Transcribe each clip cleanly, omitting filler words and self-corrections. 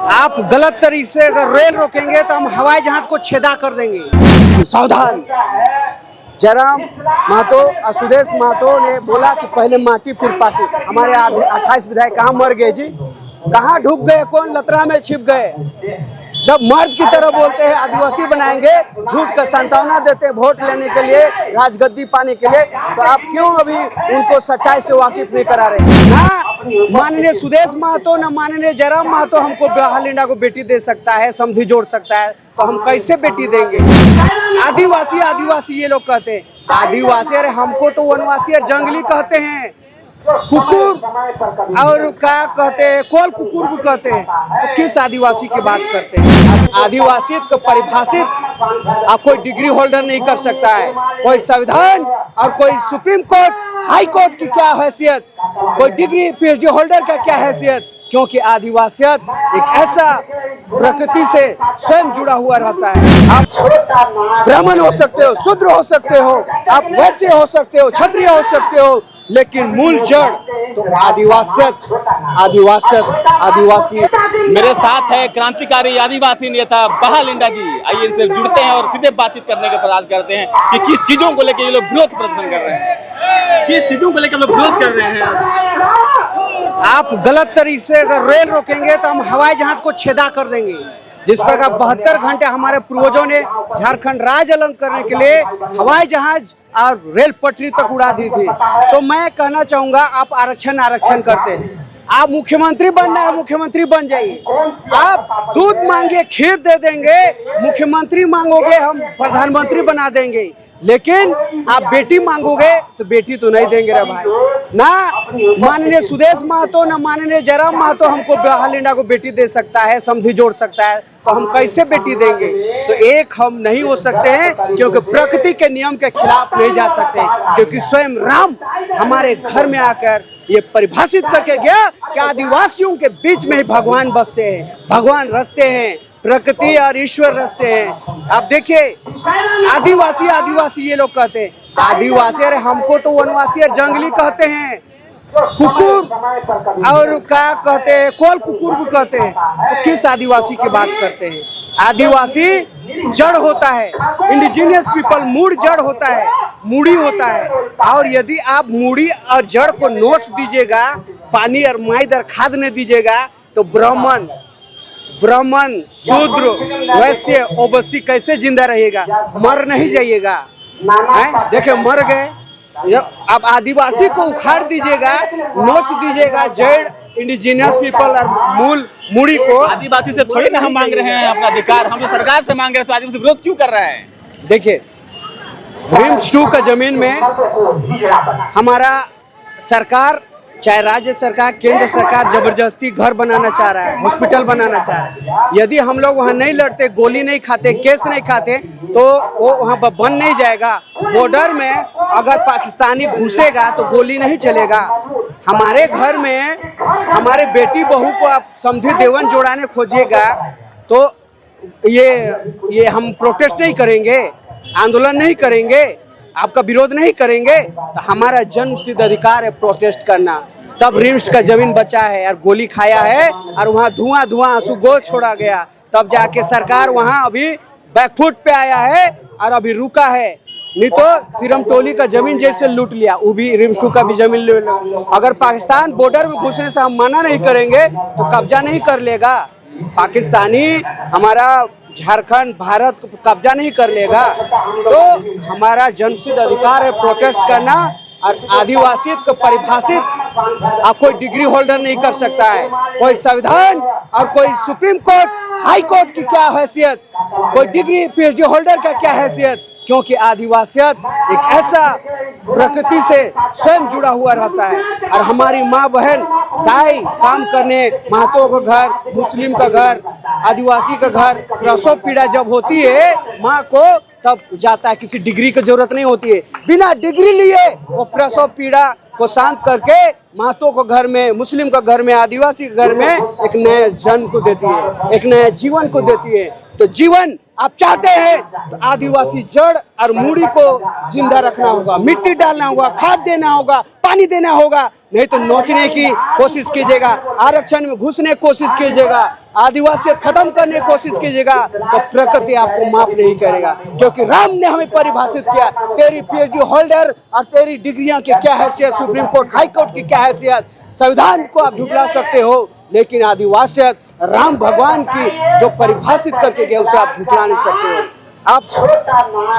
आप गलत तरीके से अगर रेल रोकेंगे तो हम हवाई जहाज को छेदा कर देंगे। सावधान। जयराम महतो और सुदेश महतो ने बोला कि पहले माटी फिर पार्टी। हमारे 28 विधायक कहाँ मर गए जी, कहाँ ढुक गए, कौन लतरा में छिप गए। जब मर्द की तरह बोलते हैं आदिवासी बनाएंगे, झूठ का सांत्वना देते हैं वोट लेने के लिए, राजगद्दी पाने के लिए, तो आप क्यों अभी उनको सच्चाई से वाकिफ नहीं करा रहे। ना माननीय सुदेश महतो ना माननीय जयराम महतो हमको बहालिंडा को बेटी दे सकता है, समधी जोड़ सकता है, तो हम कैसे बेटी देंगे। आदिवासी आदिवासी ये लोग कहते हैं, आदिवासी अरे हमको तो वनवासी और जंगली कहते हैं, कुकुर और क्या कहते हैं, कोल कुकुर भी कहते हैं। तो किस आदिवासी की बात करते हैं। आदिवासी को परिभाषित आप कोई डिग्री होल्डर नहीं कर सकता है, कोई संविधान और कोई सुप्रीम कोर्ट हाई कोर्ट की क्या हैसियत, कोई डिग्री पीएचडी होल्डर का क्या हैसियत, क्योंकि आदिवासियत एक ऐसा प्रकृति से स्वयं जुड़ा हुआ रहता है। आप ब्राह्मण हो सकते हो, शूद्र हो सकते हो, आप वैश्य हो सकते हो, क्षत्रिय हो सकते हो, लेकिन मूल जड़ तो आदिवासियत आदिवासी। मेरे साथ है क्रांतिकारी आदिवासी नेता बहालिंडा जी। आइए इनसे जुड़ते हैं और सीधे बातचीत करने का प्रयास करते हैं कि किस चीजों को लेकर ये लोग विरोध प्रदर्शन कर रहे हैं, किस चीजों को लेकर लोग विरोध कर रहे हैं। आप गलत तरीके से अगर रेल रोकेंगे तो हम हवाई जहाज को छेदा कर देंगे। जिस प्रकार 72 घंटे हमारे पूर्वजों ने झारखंड राज्य अलग करने के लिए हवाई जहाज और रेल पटरी तक उड़ा दी थी, तो मैं कहना चाहूंगा आप आरक्षण करते हैं। आप मुख्यमंत्री बनना है, मुख्यमंत्री बन जाइए। आप दूध मांगे खीर दे देंगे, मुख्यमंत्री मांगोगे हम प्रधानमंत्री बना देंगे, लेकिन आप बेटी मांगोगे तो बेटी तो नहीं देंगे रे भाई। ना माननीय सुदेश महतो ना माननीय जयराम महतो हमको बहालिंडा को बेटी दे सकता है, समधी जोड़ सकता है, तो हम कैसे बेटी देंगे। तो एक हम नहीं हो सकते हैं, क्योंकि प्रकृति के नियम के खिलाफ नहीं जा सकते, क्योंकि स्वयं राम हमारे घर में आकर ये परिभाषित करके गया कि आदिवासियों के बीच में ही भगवान बसते हैं, भगवान रचते हैं, प्रकृति और ईश्वर रचते हैं। आप देखिए आदिवासी आदिवासी ये लोग कहते हैं, आदिवासी अरे हमको तो वनवासी और जंगली कहते हैं, कुकुर और क्या कहते हैं, कोल कुकुर भी कहते हैं। तो किस आदिवासी की बात करते हैं। आदिवासी जड़ होता है, इंडिजिनियस पीपल मूड जड़ होता है, मूड़ी होता है, और यदि आप मूड़ी और जड़ को नोच दीजिएगा, पानी और माइदर खाद नहीं दीजिएगा, तो ब्राह्मण शूद्र वैश्य ओबीसी कैसे जिंदा रहेगा, मर नहीं जाइएगा। देखे मर गए। अब आदिवासी को उखाड़ दीजिएगा, नोच दीजिएगा जड़ इंडिजिनियस पीपल और मूल मूड़ी को। आदिवासी से थोड़ी ना हम मांग रहे हैं अपना अधिकार, हम तो सरकार से मांग रहे हैं, तो आदिवासी विरोध क्यों कर रहा है। देखिए रिम्स 2 का जमीन में हमारा सरकार, चाहे राज्य सरकार केंद्र सरकार, जबरदस्ती घर बनाना चाह रहा है, हॉस्पिटल बनाना चाह रहा है। यदि हम लोग वहाँ नहीं लड़ते, गोली नहीं खाते, केस नहीं खाते, तो वो वहाँ पर बन नहीं जाएगा। बॉर्डर में अगर पाकिस्तानी घुसेगा तो गोली नहीं चलेगा। हमारे घर में हमारे बेटी बहू को आप समधी देवन जोड़ाने खोजिएगा, तो ये हम प्रोटेस्ट नहीं करेंगे, आंदोलन नहीं करेंगे, आपका विरोध नहीं करेंगे। तो हमारा जन्म सिद्ध अधिकार है प्रोटेस्ट करना। तब रिम्स का जमीन बचा है और गोली खाया है, और वहाँ धुआं आंसू गोद छोड़ा गया, तब जाके सरकार वहाँ अभी बैकफुट पे आया है और अभी रुका है। नहीं तो सिरमटोली का जमीन जैसे लूट लिया, वो भी रिम्स 2 का भी जमीन ले लो। अगर पाकिस्तान बॉर्डर में घुसने से हम मना नहीं करेंगे तो कब्जा नहीं कर लेगा। पाकिस्तानी हमारा झारखंड भारत को कब्जा नहीं कर लेगा। तो हमारा जन्मसिद्ध अधिकार है प्रोटेस्ट करना, और आदिवासियत को परिभाषित आप कोई डिग्री होल्डर नहीं कर सकता है, कोई संविधान और कोई सुप्रीम कोर्ट हाई कोर्ट की क्या हैसियत, कोई डिग्री पीएचडी होल्डर का क्या हैसियत, क्योंकि आदिवासियत एक ऐसा प्रकृति से स्वयं जुड़ा हुआ रहता है। और हमारी माँ बहन दाई काम करने, महतो का घर, मुस्लिम का घर, आदिवासी का घर, प्रसव पीड़ा जब होती है माँ को, तब जाता है, किसी डिग्री की जरूरत नहीं होती है। बिना डिग्री लिए वो प्रसव पीड़ा को शांत करके महतो को घर में, मुस्लिम का घर में, आदिवासी के घर में एक नए जन्म को देती है, एक नए जीवन को देती है। तो जीवन आप चाहते हैं तो आदिवासी जड़ और मूड़ी को जिंदा रखना होगा, मिट्टी डालना होगा, खाद देना होगा, पानी देना होगा, नहीं तो नोचने की कोशिश कीजिएगा, आरक्षण में घुसने की कोशिश कीजिएगा, आदिवासियत खत्म करने की कोशिश कीजिएगा तो प्रकृति आपको माफ नहीं करेगा। क्योंकि राम ने हमें परिभाषित किया, तेरी पीएचडी होल्डर और तेरी डिग्रियां की क्या हैसियत, सुप्रीम कोर्ट हाई कोर्ट की क्या हैसियत, संविधान को आप झुठला सकते हो लेकिन आदिवासियत राम भगवान की जो परिभाषित करके गए उसे आप झुठला नहीं सकते हो। आप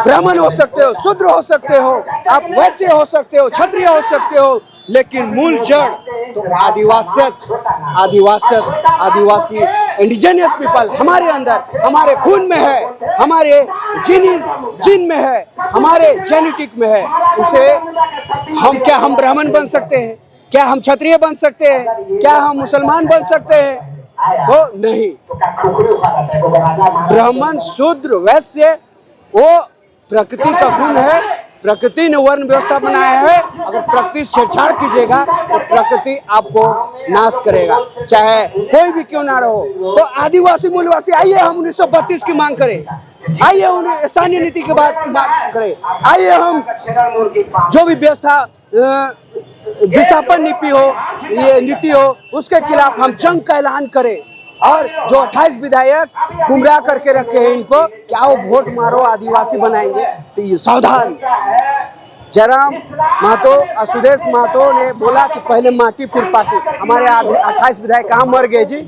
ब्राह्मण हो सकते हो, शूद्र हो सकते हो, आप वैश्य हो सकते हो, क्षत्रिय हो सकते हो, लेकिन मूल जड़ तो आदिवासी इंडिजिनियस पीपल हमारे अंदर, हमारे खून में है, हमारे जीन में है, हमारे जेनेटिक में है। उसे हम ब्राह्मण बन सकते हैं क्या? हम क्षत्रिय बन सकते हैं क्या? हम मुसलमान बन सकते हैं? तो नहीं। ब्राह्मण, शूद्र, वैश्य वो प्रकृति का गुण है, प्रकृति ने वर्ण व्यवस्था बनाया है। अगर प्रकृति से छेड़छाड़ कीजिएगा तो प्रकृति आपको नाश करेगा, चाहे कोई भी क्यों ना रहो। तो आदिवासी मूलवासी आइए हम 1932 की मांग करें, आइए उन्हें स्थानीय नीति की बात करें, आइए हम जो भी व्यवस्था विस्थापन नीति हो उसके खिलाफ हम जंग का ऐलान करें। और जो 28 विधायक गुमराह करके रखे हैं इनको, क्या वो वोट मारो आदिवासी बनाएंगे? तो ये सावधान। जयराम महतो और सुदेश महतो ने बोला कि पहले माटी फिर पार्टी। हमारे 28 विधायक कहाँ मर गए जी?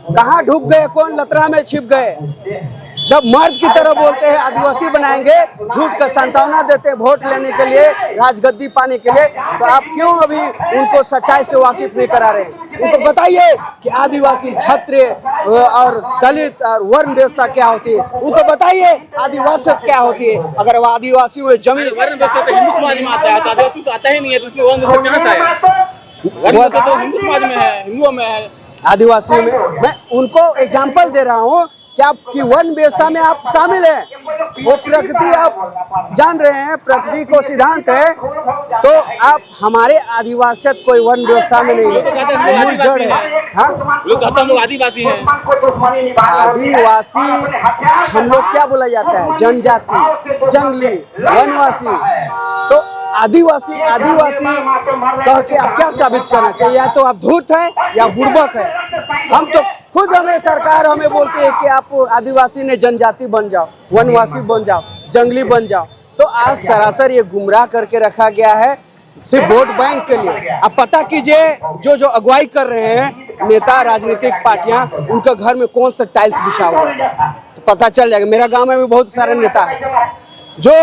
कहाँ ढुक गए? कौन लतरा में छिप गए? जब मर्द की तरह बोलते हैं आदिवासी बनाएंगे, झूठ का सांत्वना देते हैं वोट लेने के लिए, राजगद्दी पाने के लिए, तो आप क्यों अभी उनको सच्चाई से वाकिफ नहीं करा रहे हैं? उनको बताइए कि आदिवासी, क्षत्रिय और दलित और वर्ण व्यवस्था क्या होती है, उनको बताइए आदिवासियत क्या होती है। अगर वो आदिवासी हुए जमीन वर्ण व्यवस्था तो हिंदू समाज में आता है, तो आदिवासी तो आता ही नहीं है, तो उसमें वर्ण व्यवस्था कहाँ से आया? वर्ण व्यवस्था तो हिंदू समाज में है, हिंदुओं में है। आदिवासियों में मैं उनको एग्जाम्पल दे रहा हूँ कि आपकी वन व्यवस्था में आप शामिल हैं। वो प्रकृति आप जान रहे हैं, प्रकृति को सिद्धांत है, तो आप हमारे आदिवासियत कोई वन व्यवस्था में नहीं है। मूल जड़ है। हाँ, लोग कहते हैं हम लोग आदिवासी हैं। आदिवासी हम लोग क्या बोला जाता है? जनजाति, जंगली, वनवासी। तो आदिवासी कह के आप क्या साबित करना चाहिए? या तो आप धूर्त हैं या बुर्बक है। हम तो खुद सरकार हमें बोलती है कि आप आदिवासी ने जनजाति बन जाओ, वनवासी बन जाओ, जंगली बन जाओ। तो आज सरासर ये गुमराह करके रखा गया है सिर्फ वोट बैंक के लिए। अब पता कीजिए जो अगुवाई कर रहे हैं नेता, राजनीतिक पार्टियां, उनके घर में कौन सा टाइल्स बिछा हुआ है तो पता चल जाएगा। मेरा गांव में भी बहुत सारे नेता हैं जो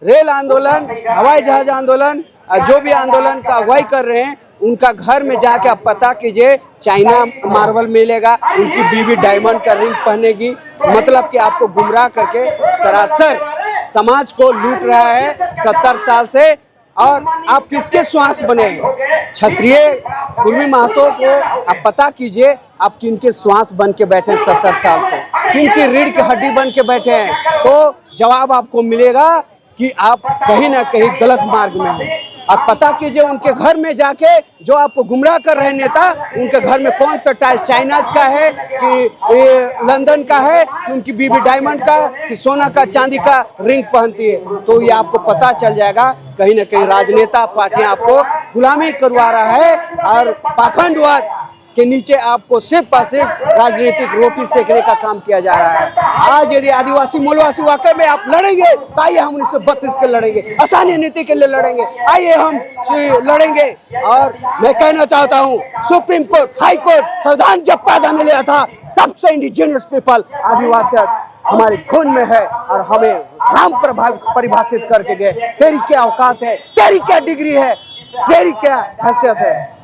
रेल आंदोलन, हवाई जहाज आंदोलन, जो भी आंदोलन का अगुवाई कर रहे हैं, उनका घर में जाके आप पता कीजिए चाइना मार्बल मिलेगा, उनकी बीवी डायमंड का रिंग पहनेगी। मतलब कि आपको गुमराह करके सरासर समाज को लूट रहा है 70 साल से। और आप किसके श्वास बने हैं? क्षत्रिय कुर्मी महतो को आप पता कीजिए आप किनके श्वास बन के बैठे 70 साल से, किनकी रीढ़ की हड्डी बन के बैठे हैं। तो जवाब आपको मिलेगा कि आप कहीं ना कहीं गलत मार्ग में हैं। आप पता कीजिए उनके घर में जाके, जो आपको गुमराह कर रहे नेता, उनके घर में कौन सा टाइल चाइनाज का है कि लंदन का है, कि उनकी बीबी डायमंड का, कि सोना का, चांदी का रिंग पहनती है। तो ये आपको पता चल जाएगा कहीं ना कहीं राजनेता पार्टियां आपको गुलामी करवा रहा है और पाखंडवाद के नीचे आपको सिर्फ और सिर्फ राजनीतिक रोटी सेकने का काम किया जा रहा है। आज यदि आदिवासी मूलवासी वाकई में आप लड़ेंगे तो आइए हम 1932 के लड़ेंगे, स्थानीय नीति के लिए लड़ेंगे, आइए हम लड़ेंगे। और मैं कहना चाहता हूँ सुप्रीम कोर्ट, हाई कोर्ट, संविधान जब पैदा नहीं लिया था तब से इंडिजिनियस पीपल, आदिवासियत हमारे खून में है और हमें राम परिभाषित करके गए। तेरी क्या औकात है, तेरी क्या डिग्री है, तेरी क्या हैसियत है?